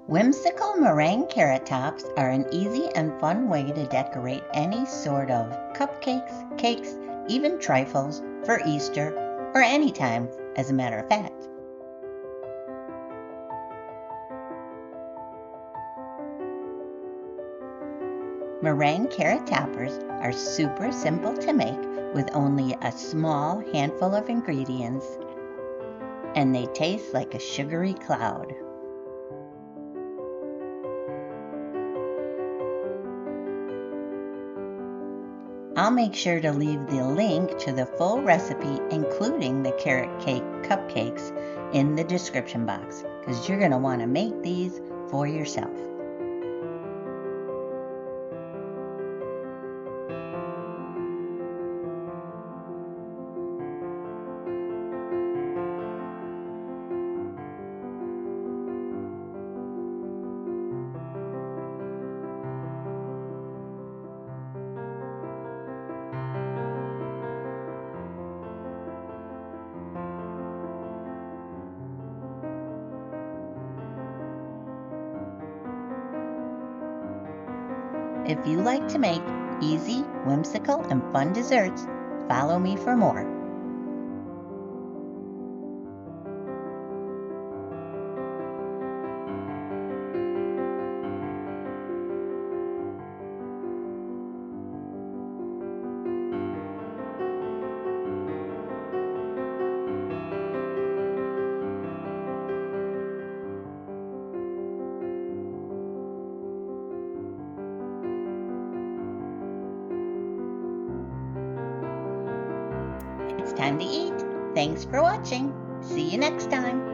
Whimsical meringue carrot tops are an easy and fun way to decorate any sort of cupcakes, cakes, even trifles for Easter or any time, as a matter of fact. Meringue carrot toppers are super simple to make with only a small handful of ingredients, and they taste like a sugary cloud. I'll make sure to leave the link to the full recipe, including the carrot cake cupcakes, in the description box, because you're going to want to make these for yourself. If you like to make easy, whimsical, and fun desserts, follow me for more. It's time to eat. Thanks for watching. See you next time.